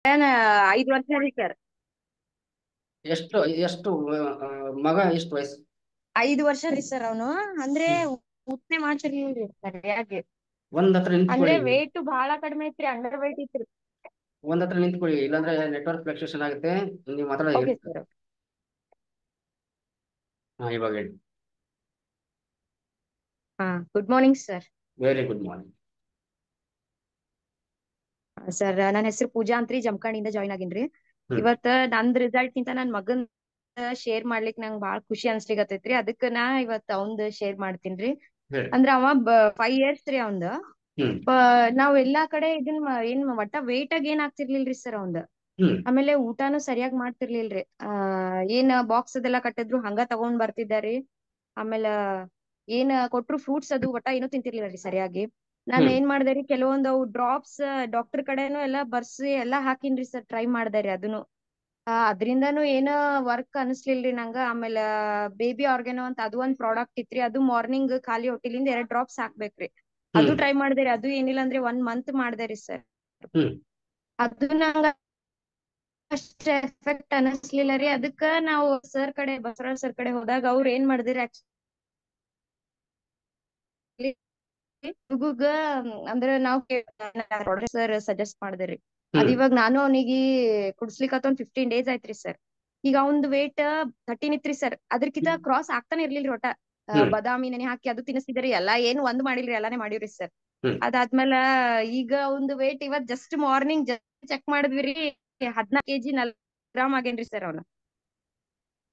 5 ವರ್ಷ ರೀ ಸರ್. ಎಷ್ಟು ಎಷ್ಟು ಮಗ ಎಷ್ಟು ವಯಸ್ಸು? 5 ವರ್ಷ ರೀ ಸರ್. ಅವನು ಅಂದ್ರೆ ಊಟನೆ ಮಾಡ್ತಿರ್ಲಿಲ್ರಿ ಸರಿಯಾಗಿ. ಒಂದ್ ಹತ್ರ ಅಂದ್ರೆ ನಿಂತ್ಕೊಳ್ಳಿ, ವೇಟ್ ಬಹಳ ಕಡಿಮೆ ಐತ್ರಿ, ಅಂಡರ್ ವೇಟ್ ಐತ್ರಿ. ಒಂದ್ ಹತ್ರ ನಿಂತ್ಕೊಳ್ಳಿ, ಇಲ್ಲಾಂದ್ರೆ ನೆಟ್ವರ್ಕ್ ಫ್ಲಕ್ಚುಯೇಷನ್ ಆಗುತ್ತೆ. ನೀವು ಮಾತಾಡೋದು ಓಕೆ ಹೇಳಿ. ಸರ್. ಹಾ, ಇವಾಗ ಹೇಳಿ. ಹಾ, good morning sir. Very good morning. Sir ನನ್ನ ಹೆಸರು ಪೂಜಾ ಅಂತ್ರಿ, ಜಮಖಂಡಿಯಿಂದ ಜಾಯ್ನ್ ಆಗಿನ್ರಿ. ಹ್ಮ್ ಇವತ್ತ ನಂದ್ ರಿಸಲ್ಟ್ ಗಿಂತ ನನ್ ಮಗನ್ ಶೇರ್ ಮಾಡ್ಲಿಕ್ ನಂಗೆ ಬಾಳ ಖುಷಿ ಅನ್ಸ್ಲಿಕತ್ತೈತ್ರಿ. ಅದಕ್ಕ ನಾ ಇವತ್ ಅವಂದ್ ಶೇರ್ ಮಾಡ್ತೀನ್ರಿ. ಹೇಳಿ. ಅಂದ್ರ ಅವ 5 ಇಯರ್ಸ್ ರೀ ಅವಂದ. ಹ್ಮ್ ನಾವ್ ಎಲ್ಲಾ ಕಡೆ ಏನ್ ಒಟ್ಟ ವೇಟ್ ಆಗ ಏನ್ ಆಗ್ತಿರ್ಲಿಲ್ರಿ ಸರ್ ಅವಂದ. ಹ್ಮ್ ಆಮೇಲೆ ಊಟಾನು ಸರಿಯಾಗಿ ಮಾಡ್ತಿರ್ಲಿಲ್ರಿ. ಏನ್ ಬಾಕ್ಸ್ ಅದೆಲ್ಲಾ ಕಟ್ಟಿದ್ರು ಹಂಗ ತಗೊಂಡ್ ಬರ್ತಿದ್ದಾರಿ. ಆಮೇಲೆ ಏನ್ ಕೊಟ್ರು ಫ್ರೂಟ್ಸ್ ಅದು ಒಟ್ಟ ಏನೂ ತಿಂತಿರ್ಲಿಲ್ಲ ಸರಿಯಾಗಿ. ನಾನ್ ಹ್ಮ್ ಏನ್ ಮಾಡ್ದೇರಿ, ಕೆಲವೊಂದ್ ಅವು ಡ್ರಾಪ್ಸ್ ಡಾಕ್ಟರ್ ಕಡೆನು ಎಲ್ಲಾ ಬರ್ಸಿ ಎಲ್ಲಾ ಹಾಕಿನ್ರಿ ಸರ್, ಟ್ರೈ ಮಾಡ್ದೇರಿ ಅದನ್ನು. ಅದ್ರಿಂದಾನು ಏನ ವರ್ಕ್ ಅನಿಸ್ಲಿಲ್ರಿ ನಂಗ. ಆಮೇಲೆ ಬೇಬಿ ಆರ್ಗ್ಯಾನೋ ಅಂತ ಅದು ಒಂದ್ ಪ್ರಾಡಕ್ಟ್ ಇತ್ರಿ, ಅದು ಮಾರ್ನಿಂಗ್ ಖಾಲಿ ಹೊಟ್ಟಿಲಿಂದ 2 ಡ್ರಾಪ್ಸ್ ಹಾಕ್ಬೇಕ್ರಿ. ಅದು ಹ್ಮ್ ಟ್ರೈ ಮಾಡ್ದೇರಿ, ಅದು ಏನಿಲ್ಲ ಅಂದ್ರೆ 1 ಮಂತ್ ಮಾಡ್ದೇರಿ ಸರ್. ಹ್ಮ್ ಅದು ನಂಗ ಅಷ್ಟ ಎಫೆಕ್ಟ್ ಅನಿಸ್ಲಿಲ್ಲ ರೀ. ಅದಕ್ಕ ನಾವು ಸರ್ ಕಡೆ, ಬಸವರಾಜ್ ಸರ್ ಕಡೆ ಹೋದಾಗ ಅವ್ರ ಏನ್ ಮಾಡಿದ್ರಿ, ಹುಡುಗ ಅಂದ್ರೆ ನಾವ್ ಸರ್ ಸಜೆಸ್ಟ್ ಮಾಡಿದ್ರಿ. ಅದ್ ಹ್ಮ್ ಇವಾಗ ನಾನು ಅವನಿಗೆ ಕುಡ್ಸ್ಲಿಕ್ಕತ್ತ 15 ಡೇಸ್ ಆಯ್ತ್ರಿ ಸರ್. ಈಗ ಅವಂದ್ ವೇಟ್ 13 ಇತ್ರಿ ಸರ್. ಅದ್ರಕಿಂತ ಕ್ರಾಸ್ ಆಗ್ತಾನೆ ಇರ್ಲಿಲ್ರಿ ಒಟ್ಟ. ಹ್ಮ್ ಬಾದಾಮಿ ನೆನೆ ಹಾಕಿ ಅದು ತಿನ್ನಿಸ್ತಿದ್ರಿ, ಎಲ್ಲಾ ಏನು ಒಂದ್ ಮಾಡಿಲ್ರಿ, ಎಲ್ಲಾನೇ ಮಾಡಿವ್ರಿ ಸರ್. ಹ್ಮ್ ಅದಾದ್ಮೇಲೆ ಈಗ ಒಂದು ವೇಟ್ ಇವತ್ ಜಸ್ಟ್ ಮಾರ್ನಿಂಗ್ ಚೆಕ್ ಮಾಡಿದ್ವಿ, 14 kg 40 ಗ್ರಾಮ್ ಆಗೇನ್ರಿ ಸರ್ ಅವನು.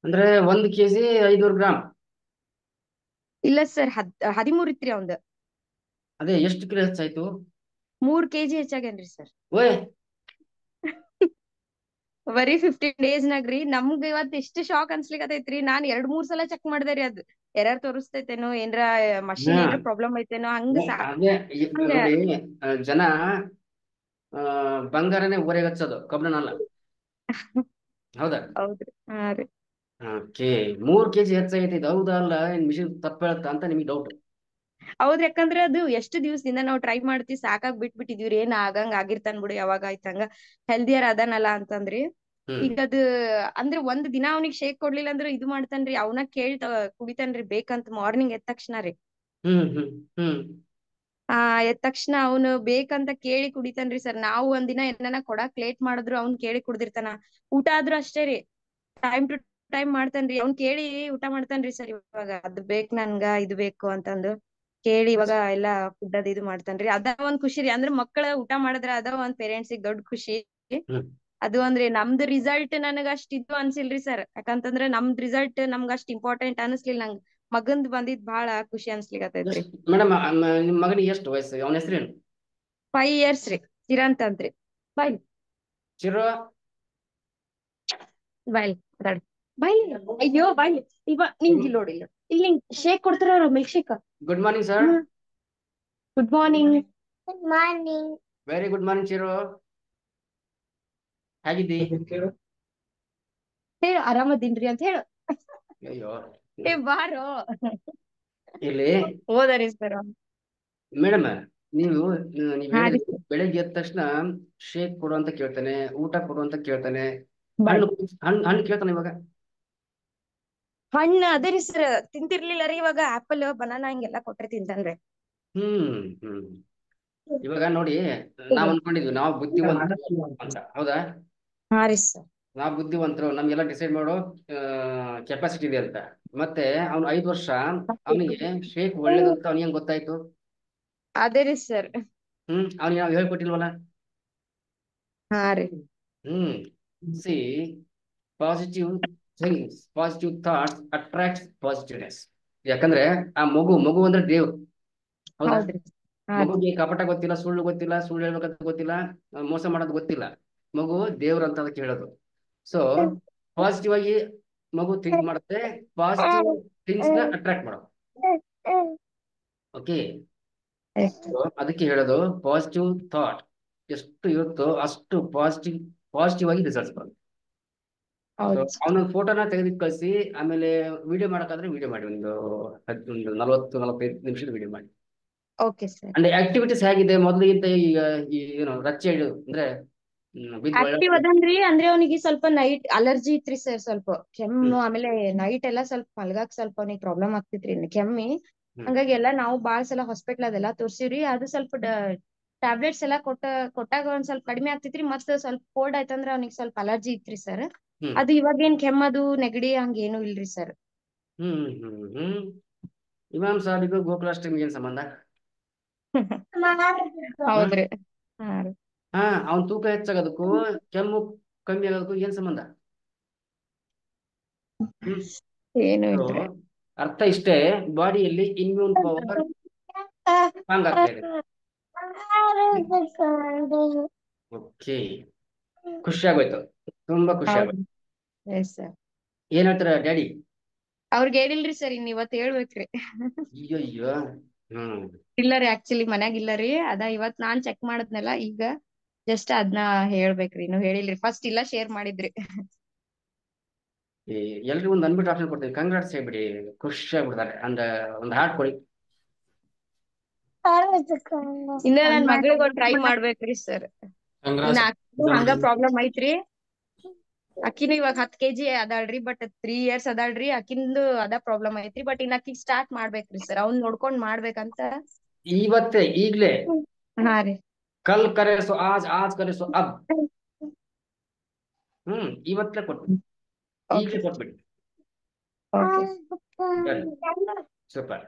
ಅಂದ್ರೆ 1 kg 500 ಗ್ರಾಮ್? ಇಲ್ಲ ಸರ್, 13 ಇತ್ರಿ ಅವಂದ್. ಅದೇ ಎಷ್ಟು ಕಿಲೋ ಹೆಚ್ಚಾಯ್ತು? 3 kg ಹೆಚ್ಚಾಗೇನ್ರಿ ಸರ್. ಓಯ್ ಬರೀ 15 ಡೇಸ್ ನಾಗ್ರಿ. ನಮ್ಗ್ ಇವತ್ ಇಷ್ಟ ಶಾಕ್ ಅನ್ಸ್ಲಿಕತೈತ್ರಿ. ನಾನ್ 2-3 ಸಲ ಚೆಕ್ ಮಾಡ್ದೇರಿ, ಅದ್ ಎರರ್ ತೋರಿಸ್ತೈತೇನೋ, ಏನ್ರ ಮಷಿನ್ ಹಾ, ಏನ್ರ ಪ್ರಾಬ್ಲಮ್ ಐತೇನೋ ಹಂಗ ಅದೇ ಹಂಗ. ನೋಡಿ, ಜನ ಬಂಗಾರನೇ ಊರೆಗೆ ಹಚ್ಚೋದು, ಕಬ್ಬಣನಲ್ಲ. ಹೌದಾ? ಹೌದ್ರಿ. ಹಾ ರೀ. ಓಕೆ. 3 kg ಹೆಚ್ಚಾಗೈತೆ, ಇದು ಹೌದಾ ಅಲ್ಲ, ಏನ್ ಮಿಷಿನ್ ತಪ್ಪ ಹೇಳತ್ತಾ ಅಂತ ನಿಮಗೆ ಡೌಟ್? ಹೌದ್ರಿ, ಯಾಕಂದ್ರೆ ಅದು ಎಷ್ಟು ದಿವ್ಸದಿಂದ ನಾವ್ ಟ್ರೈ ಮಾಡ್ತಿ ಸಾಕಾಗ್ ಬಿಟ್ಬಿಟ್ಟಿದೀವ್ರಿ. ಏನ್ ಆಗಂಗ್ ಆಗಿರ್ತಾನ್ ಬಿಡು, ಯಾವಾಗ ಆಯ್ತಂಗ ಹೆಲ್ದಿಯರ್ ಅದಾನಲ್ಲ ಅಂತಂದ್ರಿ. ಹ್ಮ್ ಈಗ ಅದು ಅಂದ್ರೆ ಒಂದ್ ದಿನ ಅವ್ನಿಗ್ ಶೇಕ್ ಕೊಡ್ಲಿಲ್ಲ ಅಂದ್ರೆ ಇದು ಮಾಡ್ತಾನ್ರಿ, ಅವನ ಕೇಳಿ ಕುಡಿತಾನ್ರಿ ಬೇಕಂತ ಮಾರ್ನಿಂಗ್ ಎದ್ದ ತಕ್ಷಣ ರೀ. ಹ್ಮ್ ಹ್ಮ್ ಹ್ಮ್ ಆ ಎದ್ದ ತಕ್ಷಣ ಅವನು ಬೇಕಂತ ಕೇಳಿ ಕುಡಿತಾನ್ರಿ ಸರ್. ನಾವು ಒಂದಿನ ಏನನ ಕೊಡಾಕ್ ಲೇಟ್ ಮಾಡಿದ್ರು ಅವ್ನ್ ಕೇಳಿ ಕುಡ್ದಿರ್ತಾನ. ಊಟ ಆದ್ರೂ ಅಷ್ಟೇ ರೀ, ಟೈಮ್ ಟು ಟೈಮ್ ಮಾಡ್ತಾನ್ರಿ. ಅವ್ನ್ ಕೇಳಿ ಊಟ ಮಾಡ್ತಾನ್ರಿ ಸರ್. ಇವಾಗ ಅದ್ ಬೇಕ್ ನನ್ಗ, ಇದು ಬೇಕು ಅಂತಂದು ಕೇಳಿ ಇವಾಗ ಎಲ್ಲಾ ಫುಡ್ ಅದು ಇದು ಮಾಡ್ತಾನ್ರಿ. ಅದ ಒಂದ್ ಖುಷಿ ರೀ. ಅಂದ್ರೆ ಮಕ್ಕಳ ಊಟ ಮಾಡಿದ್ರ ಅದ ಒಂದ್ ಪೇರೆಂಟ್ಸ್ ದೊಡ್ಡ ಖುಷಿ. ಹ್ಮ್ ಅದು ಅಂದ್ರೆ ನಮ್ದ್ ರಿಸಲ್ಟ್ ನನಗ ಅಷ್ಟ್ ಇದು ಅನ್ಸಿಲ್ರಿ ಸರ್. ಯಾಕಂತಂದ್ರೆ ನಮ್ದ್ ರಿಸಲ್ಟ್ ನಮ್ಗ ಅಷ್ಟ್ ಇಂಪಾರ್ಟೆಂಟ್ ಅನ್ಸ್ಲಿಲ್ಲ ನಂಗ್. ಮಗಂದ್ ಬಂದಿದ್ ಬಹಳ ಖುಷಿ ಅನ್ಸ್ಲಿಕತೈತ್ರಿ. ಎಷ್ಟು ಮೇಡಮ್, ನಿಮ್ ಮಗನಿಗೆ ಎಷ್ಟು ವಯಸ್ಸು? ಅವನ ಹೆಸರೇನು? 5 ಇಯರ್ಸ್ ರೀ, ಚಿರಂತ್ ಅಂತ್ರಿ. ಬಾಯ್ ಚಿರು. ಬಾಯ್ ಮಾತಾಡಿ. ಬಾಯ್. ಅಯ್ಯೋ ಬಾಯ್. ಇವ ನಿಂಗ್ ಇಲ್ಲಿ ನೋಡಿ, ಇಲ್ಲಿ ನಿಂಗ್ ಶೇಕ್ ಕೊಡ್ತಾರ, milk shake. Good morning sir. Good morning. Good morning. Very good morning Chiru. ಹೇಗಿದ್ದಿ? ಹೇಳು ಆರಾಮದೀನ್ರಿ ಅಂತ ಹೇಳು. ಅಯ್ಯೋ, ಬಾರೋ ಇಲ್ಲಿ ಹೋದರಿ ಸರ್. ಮೇಡಮ್, ನೀವು ನೀವ್ ಹಾ ರೀ ಹೇಳಿದ್ರಿ ಸರ್. ಬೆಳಗ್ಗೆ ಎದ್ದ ತಕ್ಷಣ ಶೇಕ್ ಕೊಡು ಅಂತ ಕೇಳ್ತಾನೆ, ಊಟ ಕೊಡು ಅಂತ ಕೇಳ್ತಾನೆ, ಬಾಯ್. ಹಣ್ಣು ಹಣ್ಣು ಹಣ್ಣು ಕೇಳ್ತಾನೆ ಇವಾಗ. ಹಣ್ಣ ಅದೇ ರೀ ಸರ್, ತಿಂತಿರ್ಲಿಲ್ಲ ರೀ. ಇವಾಗ ಆಪಲ್ ಬನಾನಾ ಹಿಂಗೆಲ್ಲಾ ಕೊಟ್ರೆ ತಿಂತಾನ್ರಿ. ಹ್ಮ್ ಹ್ಮ್ ಇವಾಗ ನೋಡಿ, ನಾವ್ ಅನ್ಕೊಂಡಿದ್ವಿ ನಾವು ಬುದ್ಧಿವಂತರು ಅಂತ, ಹೌದಾ? ಹಾ ರೀ ಸರ್. ನಾವು ಬುದ್ಧಿವಂತರು, ನಮ್ಗೆಲ್ಲ ಡಿಸೈಡ್ ಮಾಡೋ ಕೆಪಾಸಿಟಿ ಇದೆ ಅಂತ. ಮತ್ತೆ ಅವ್ನು 5 ವರ್ಷ, ಅವನಿಗೆ ಶೇಕ್ ಒಳ್ಳೇದಂತ ಅವನಿಗೆ ಹೆಂಗ್ ಗೊತ್ತಾಯ್ತು? ಅದೇ ರೀ ಸರ್. ಅವ್ನಿಗೆ ನಾವು ಹೇಳ್ಕೊಟ್ಟಿಲ್ವಲ್ಲ. ಹಾ ರೀ. C, positive things, positive thoughts attracts positiveness. ಯಾಕಂದ್ರೆ ಆ ಮಗು ಅಂದ್ರೆ ದೇವ್ರು, ಹೌದಾ? ಹೌದ್ರಿ. ಹಾ ರೀ. ಮಗುಗೆ ಕಪಟ ಗೊತ್ತಿಲ್ಲ, ಸುಳ್ಳು ಗೊತ್ತಿಲ್ಲ, ಸುಳ್ಳು ಹೇಳ್ಬೇಕಂತ ಗೊತ್ತಿಲ್ಲ, ಮೋಸ ಮಾಡೋದು ಗೊತ್ತಿಲ್ಲ. ಮಗು ದೇವ್ರು ಅಂತ ಅದಕ್ಕೆ ಹೇಳೋದು. ಸೊ ಪಾಸಿಟಿವ್ ಆಗಿ ಮಗು ಥಿಂಕ್ ಮಾಡುತ್ತೆ, ಪಾಸಿಟಿವ್ ಥಿಂಗ್ಸ್ ನ ಅಟ್ರಾಕ್ಟ್ ಮಾಡೋದು. ಓಕೆ, ಅದಕ್ಕೆ ಹೇಳೋದು ಪಾಸಿಟಿವ್ ಥಾಟ್ ಎಷ್ಟು ಇರುತ್ತೋ ಅಷ್ಟು ಪಾಸಿಟಿವ್ ಆಗಿ ರಿಸಲ್ಟ್ಸ್ ಬರುತ್ತೆ. ಸೊ ಹೌದು. ಅವನೊಂದು ಫೋಟೋನ ತೆಗೆದು ಕಳಿಸಿ, ಆಮೇಲೆ ವಿಡಿಯೋ ಮಾಡೋಕ್ಕಾದ್ರೆ ವಿಡಿಯೋ ಮಾಡಿ, ಒಂದು 40-45 ನಿಮಿಷದ ವಿಡಿಯೋ ಮಾಡಿ. Okay sir. ಅಂದ್ರೆ ಆಕ್ಟಿವಿಟೀಸ್ ಹೇಗಿದೆ ಮೊದಲಿಗಿಂತ ಈಗ? ಏನು ರಚ್ಚೆ ಅಂದ್ರೆ ಬಿದ್ದು ಒಳ್ಳೆ ಆಕ್ಟಿವ್ ಅದನ್ರಿ, ಅಂದ್ರೆ ಅವನಿಗೆ ಸ್ವಲ್ಪ ನೈಟ್ ಅಲರ್ಜಿ ಇತ್ರಿ ಸರ್, ಸ್ವಲ್ಪ ಕೆಮ್ಮು, ಹ್ಮ್ ಆಮೇಲೆ ನೈಟ್ ಎಲ್ಲಾ ಸ್ವಲ್ಪ ಮಲ್ಗಾಕ್ ಸ್ವಲ್ಪ ಅವನಿಗೆ ಪ್ರಾಬ್ಲಮ್ ಆಗ್ತಿತ್ರಿ ಕೆಮ್ಮಿ. ಹ್ಮ್ ಹಂಗಾಗಿ ಎಲ್ಲಾ ನಾವು ಬಾಳ್ ಸಲ ಹಾಸ್ಪಿಟ್ಲ್ ಅದೆಲ್ಲಾ ತೋರ್ಸಿವ್ರಿ. ಅದು ಸ್ವಲ್ಪ ಟ್ಯಾಬ್ಲೆಟ್ಸ್ ಎಲ್ಲಾ ಕೊಟ್ಟಾಗ ಒಂದ್ ಸ್ವಲ್ಪ ಕಡಿಮೆ ಆಗ್ತಿತ್ರಿ. ಮತ್ತ್ ಸ್ವಲ್ಪ ಕೋಲ್ಡ್ ಆಯ್ತಂದ್ರ ಅವ್ನಿಗೆ ಸ್ವಲ್ಪ ಅಲರ್ಜಿ ಇತ್ರಿ ಸರ್. ಹ್ಮ್ ಅದು ಇವಾಗೇನ್ ಕೆಮ್ಮದು ನೆಗಡಿ ಹಂಗೇನು ಇಲ್ರಿ ಸರ್. ಹ್ಮ್ ಹ್ಮ್ ಹ್ಮ್ ಇಮಾಮ್ ಸಾಹೇಬ್ಗೂ ಗೋಕುಲಾಷ್ಟಮಿಗೆ ಏನ್ ಸಂಬಂಧ? ಹ್ಮ್ ಹೌದ್ರಿ. ಹಾ ರೀ. ಹಾ ಅವ್ನ್ ತೂಕ ಹೆಚ್ಚಾಗೋದಕ್ಕೂ ಕೆಮ್ಮು ಕಮ್ಮಿ ಆಗೋದಕ್ಕೂ ಏನ್ ಸಂಬಂಧ? ಹ್ಮ್ ಏನು So, ಇಲ್ರಿ. ಅರ್ಥ ಇಷ್ಟೇ, ಬಾಡಿಯಲ್ಲಿ ಇಮ್ಯೂನ್ ಪವರ್ ಸ್ಟ್ರಾಂಗ್ ಆಗ್ತಾ ಇದೆ. ಓಕೆ, ಖುಷಿ ಆಗೋಯ್ತು, ತುಂಬಾ ಖುಷಿ ಆಗೋಯ್ತು. ಹೌದ್ರಿ. Yes sir. ಏನ್ ಹೇಳ್ತಾರ ಡ್ಯಾಡಿ? ಅವ್ರಿಗೆ ಹೇಳಿಲ್ರಿ ಸರ್, ಇನ್ ಇವತ್ ಹೇಳ್ಬೇಕ್ರಿ. ಅಯ್ಯೋ ಹ್ಮ್ ಇಲ್ಲ ರೀ, ಆಕ್ಚುಲಿ ಮನ್ಯಾಗ ಇಲ್ಲ ರೀ. ಅದ ಇವತ್ ನಾನ್ ಚೆಕ್ ಮಾಡದ್ನಲ್ಲ ಈಗ, ಜಸ್ಟ್ ಅದ್ನ ಹೇಳ್ಬೇಕ್ರಿ, ಇನ್ನು ಹೇಳಿಲ್ರಿ. ಫಸ್ಟ್ ಇಲ್ಲ ಶೇರ್ ಮಾಡಿದ್ರಿ. ಎಲ್ರಿಗೂ ಒಂದು ಅನ್ಬಿಟ್ಟು ಆಪ್ಷನ್ ಕೊಡ್ತೀವಿ, ಕಂಗ್ರಾಟ್ಸ್ ಹೇಳ್ಬಿಡಿ, ಖುಷಿ ಆಗ್ಬಿಡ್ತಾರೆ. ಒಂದು ಹಾರ್ಟ್ ಕೊಡಿ. ಇನ್ನ ನನ್ ಮಗಳಿಗೆ ಒಂದ್ ಟ್ರೈ ಮಾಡ್ಬೇಕ್ರಿ ಸರ್. ಇನ್ನ ಕಂಗ್ರಾಟ್ಸ್. ಅಕ್ಕಿಗೂ ಹಂಗ ಪ್ರಾಬ್ಲಮ್ ಐತ್ರಿ. ಅಕ್ಕಿನೂ ಇವಾಗ 10 kg ಅದಾಳ್ರಿ, ಬಟ್ 3 years ಅದಾಳ್ರಿ. ಅಕ್ಕಿಂದು ಅದ ಪ್ರಾಬ್ಲಮ್ ಐತ್ರಿ, ಬಟ್ ಇನ್ನ ಅಕ್ಕಿಗ್ ಸ್ಟಾರ್ಟ್ ಮಾಡ್ಬೇಕ್ರಿ ಸರ್, ಅವ್ನ್ ನೋಡ್ಕೊಂಡ್ ಮಾಡ್ಬೇಕಂತ. ಇವತ್ತೇ, ಈಗ್ಲೇ. ಹಾ ರೀ. ಕಲ್ ಕರೆ ಸೋ ಆಜ್, ಆಜ್ ಕರೆ ಸೋ ಅಬ್. ಇವತ್ತೇ ಕೊಟ್ಬಿಡಿ, ಓಕೆ. ಈಗಲೇ ಕೊಟ್ಬಿಡಿ. ಸೂಪರ್.